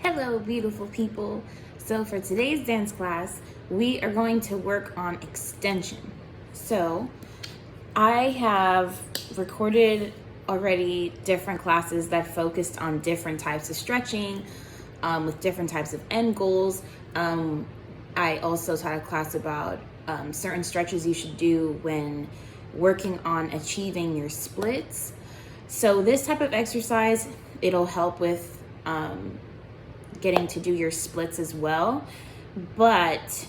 Hello, beautiful people. So for today's dance class, we are going to work on extension. So I have recorded already different classes that focused on different types of stretching with different types of end goals. I also taught a class about certain stretches you should do when working on achieving your splits. So this type of exercise, it'll help with getting to do your splits as well, but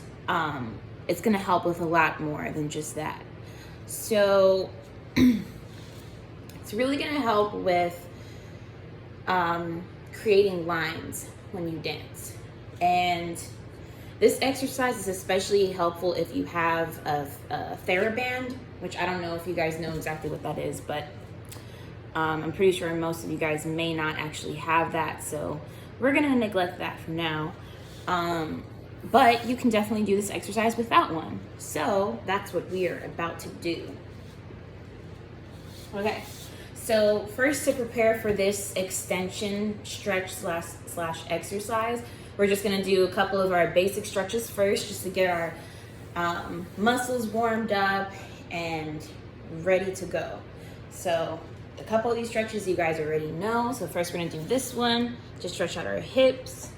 it's going to help with a lot more than just that. So it's really going to help with creating lines when you dance. And this exercise is especially helpful if you have a TheraBand, which I don't know if you guys know exactly what that is, but I'm pretty sure most of you guys may not actually have that, so we're gonna neglect that for now. But you can definitely do this exercise without one. So that's what we are about to do. Okay, so first, to prepare for this extension stretch slash exercise, we're just gonna do a couple of our basic stretches first, just to get our muscles warmed up and ready to go. So a couple of these stretches you guys already know. So first we're gonna do this one, just stretch out our hips.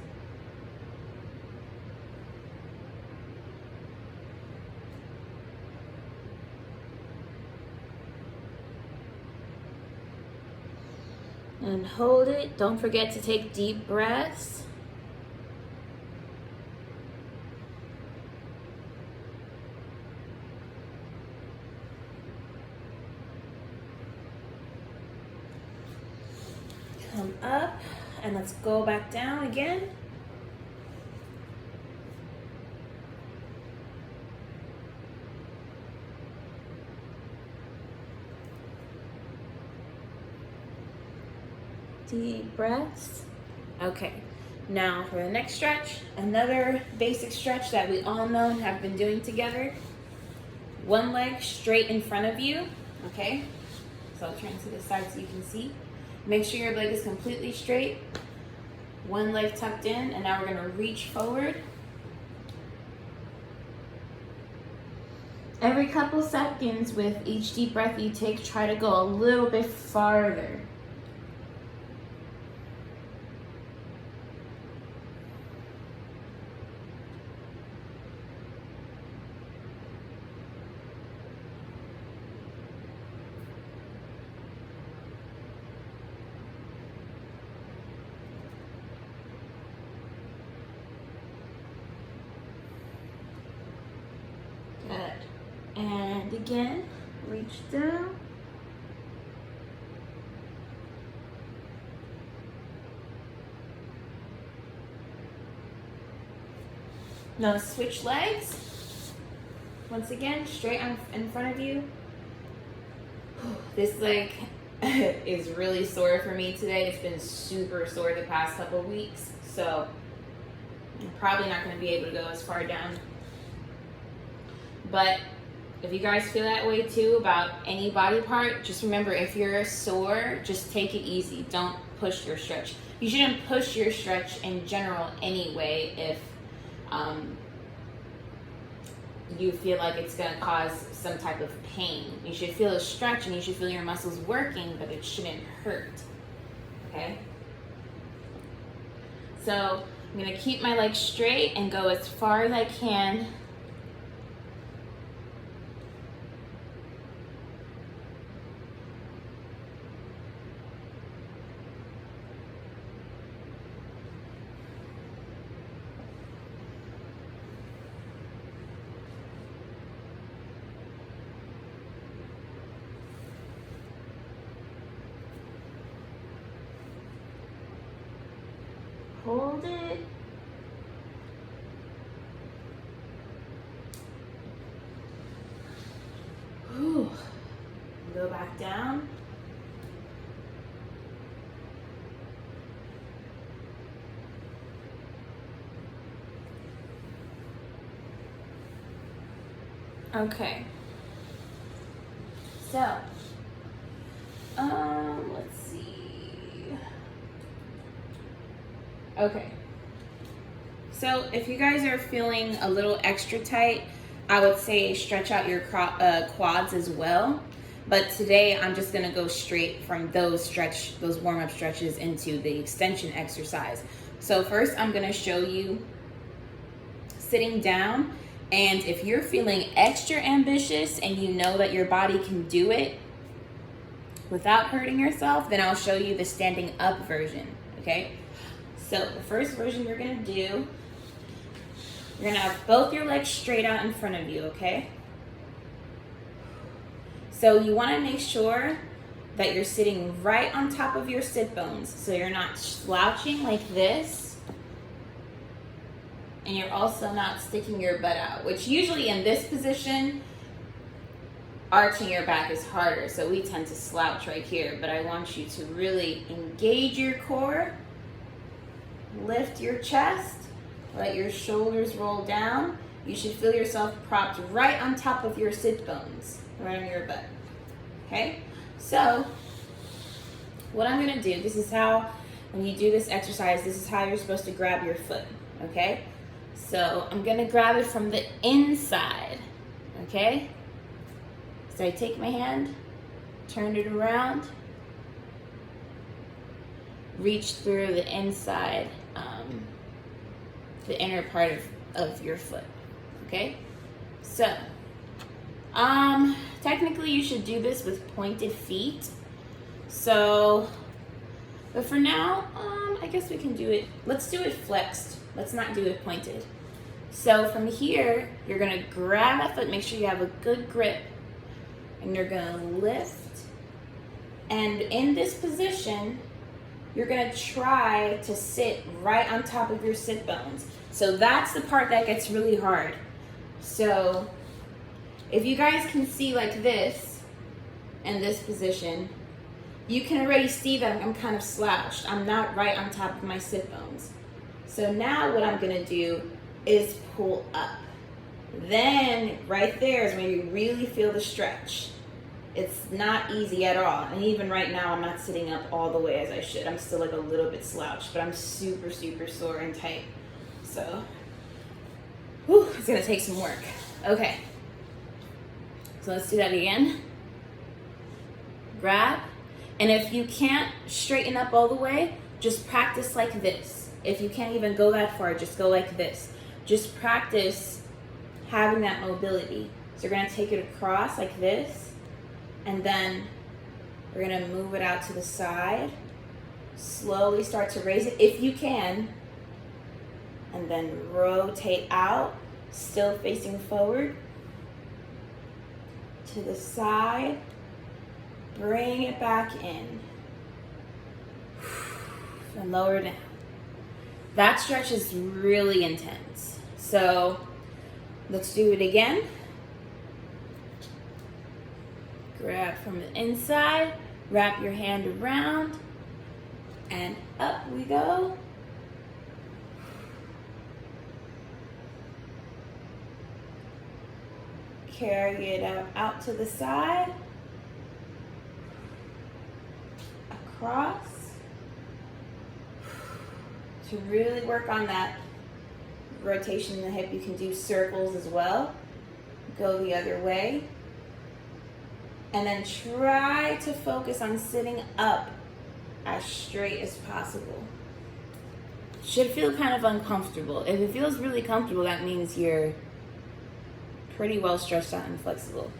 And hold it. Don't forget to take deep breaths. Come up and let's go back down again. Deep breaths. Okay, now for the next stretch, another basic stretch that we all know and have been doing together. One leg straight in front of you, okay? So I'll turn to the side so you can see. Make sure your leg is completely straight. One leg tucked in, and now we're gonna reach forward. Every couple seconds with each deep breath you take, try to go a little bit farther. Good. And again, reach down. Now switch legs. Once again, straight in front of you. This leg is really sore for me today. It's been super sore the past couple weeks, so I'm probably not going to be able to go as far down. But if you guys feel that way too about any body part, just remember, if you're sore, just take it easy. Don't push your stretch. You shouldn't push your stretch in general anyway if you feel like it's going to cause some type of pain. You should feel a stretch and you should feel your muscles working, but it shouldn't hurt. Okay? So I'm going to keep my legs straight and go as far as I can. Hold it. Whew. Go back down. Okay. So, let's see. Okay, So if you guys are feeling a little extra tight, I would say stretch out your quads as well. But today I'm just gonna go straight from those warm-up stretches into the extension exercise. So first I'm gonna show you sitting down, and if you're feeling extra ambitious and you know that your body can do it without hurting yourself, then I'll show you the standing up version, okay? So the first version you're gonna do, you're gonna have both your legs straight out in front of you, okay? So you wanna make sure that you're sitting right on top of your sit bones. So you're not slouching like this, and you're also not sticking your butt out, which usually in this position, arching your back is harder, so we tend to slouch right here, but I want you to really engage your core, lift your chest, let your shoulders roll down. You should feel yourself propped right on top of your sit bones, right on your butt, okay? So, what I'm gonna do, this is how, when you do this exercise, this is how you're supposed to grab your foot, okay? So, I'm gonna grab it from the inside, okay? So I take my hand, turn it around, reach through the inside, the inner part of your foot, okay? So, technically you should do this with pointed feet. So, but for now, I guess we can do it, let's do it flexed. Let's not do it pointed. So from here, you're gonna grab that foot, make sure you have a good grip, and you're gonna lift, and in this position you're gonna try to sit right on top of your sit bones. So that's the part that gets really hard. So if you guys can see like this in this position, you can already see that I'm kind of slouched. I'm not right on top of my sit bones. So now what I'm gonna do is pull up. Then right there is when you really feel the stretch. It's not easy at all. And even right now, I'm not sitting up all the way as I should. I'm still like a little bit slouched, but I'm super, super sore and tight. So, whew, it's gonna take some work. Okay, so let's do that again. Grab, and if you can't straighten up all the way, just practice like this. If you can't even go that far, just go like this. Just practice having that mobility. So you're gonna take it across like this, and then we're gonna move it out to the side. Slowly start to raise it if you can, and then rotate out, still facing forward. To the side, bring it back in, and lower down. That stretch is really intense. So let's do it again. Grab from the inside, wrap your hand around, and up we go. Carry it out to the side, across, to really work on that rotation in the hip. You can do circles as well. Go the other way. And then try to focus on sitting up as straight as possible. Should feel kind of uncomfortable. If it feels really comfortable, that means you're pretty well stretched out and flexible.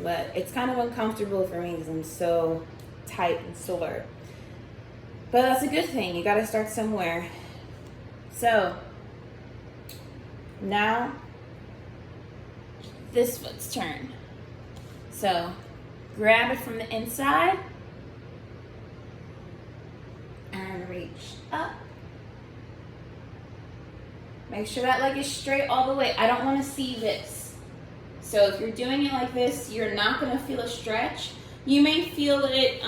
But it's kind of uncomfortable for me because I'm so tight and sore. But that's a good thing. You gotta start somewhere. So, now, this foot's turn. So, grab it from the inside and reach up. Make sure that leg is straight all the way. I don't want to see this. So if you're doing it like this, you're not going to feel a stretch. You may feel it,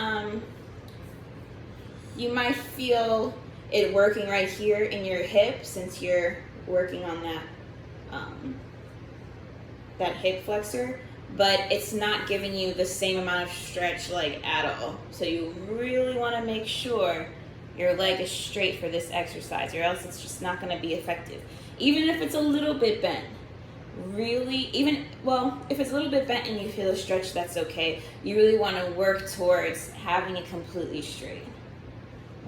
working right here in your hip since you're working on that hip flexor, but it's not giving you the same amount of stretch like at all. So you really want to make sure your leg is straight for this exercise, or else it's just not going to be effective. Even if it's a little bit bent, if it's a little bit bent and you feel a stretch, that's okay. You really want to work towards having it completely straight,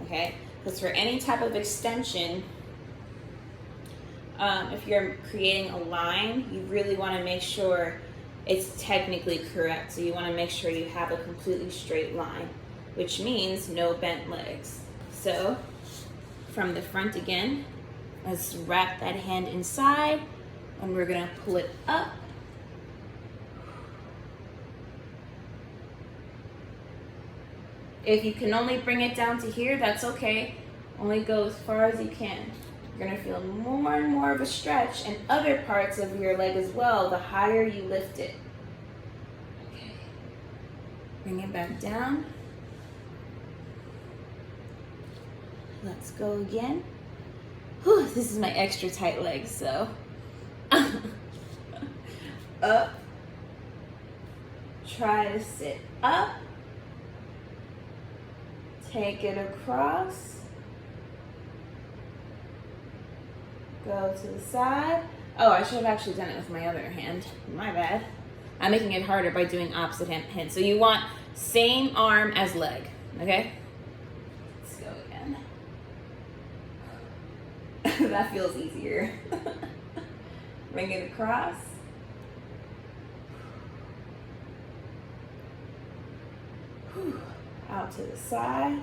okay? Because for any type of extension, if you're creating a line, you really want to make sure it's technically correct. So you want to make sure you have a completely straight line, which means no bent legs. So from the front again, let's wrap that hand inside and we're going to pull it up. If you can only bring it down to here, that's okay. Only go as far as you can. You're gonna feel more and more of a stretch in other parts of your leg as well, the higher you lift it. Okay. Bring it back down. Let's go again. Whew, this is my extra tight leg, so. Up. Try to sit up. Take it across. Go to the side. Oh, I should have actually done it with my other hand. My bad. I'm making it harder by doing opposite hand. So you want same arm as leg, okay? Let's go again. That feels easier. Bring it across. Out to the side.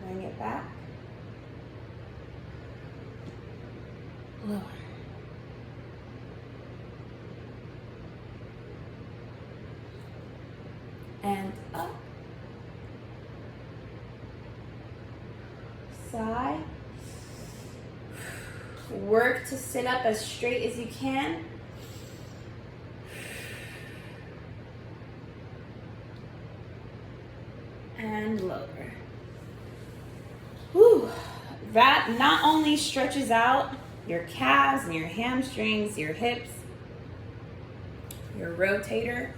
Bring it back. Lower. And up. Side. Work to sit up as straight as you can. And lower. Whew. That not only stretches out your calves and your hamstrings, your hips, your rotator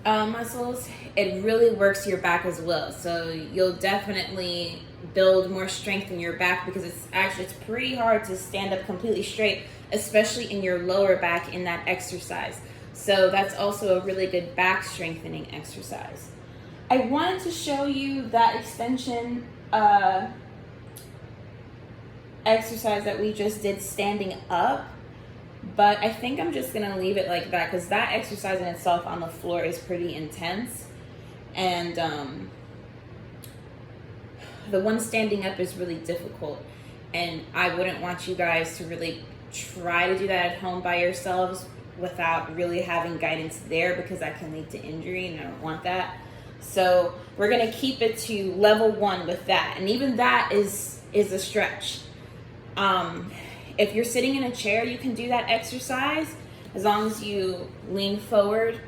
muscles, it really works your back as well. So you'll definitely build more strength in your back, because it's pretty hard to stand up completely straight, especially in your lower back in that exercise. So that's also a really good back strengthening exercise. I wanted to show you that extension exercise that we just did standing up, but I think I'm just gonna leave it like that, because that exercise in itself on the floor is pretty intense, and the one standing up is really difficult, and I wouldn't want you guys to really try to do that at home by yourselves without really having guidance there, because that can lead to injury, and I don't want that. So we're gonna keep it to level 1 with that, and even that is a stretch. If you're sitting in a chair, you can do that exercise as long as you lean forward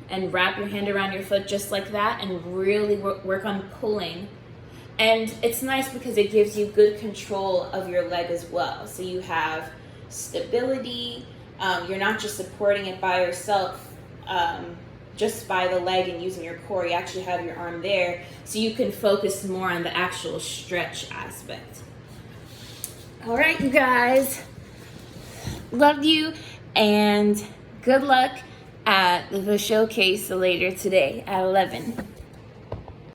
and wrap your hand around your foot just like that, and really work on pulling. And it's nice because it gives you good control of your leg as well. So you have stability. You're not just supporting it by yourself, just by the leg and using your core. You actually have your arm there, so you can focus more on the actual stretch aspect. All right, you guys, love you, and good luck at the showcase later today at 11.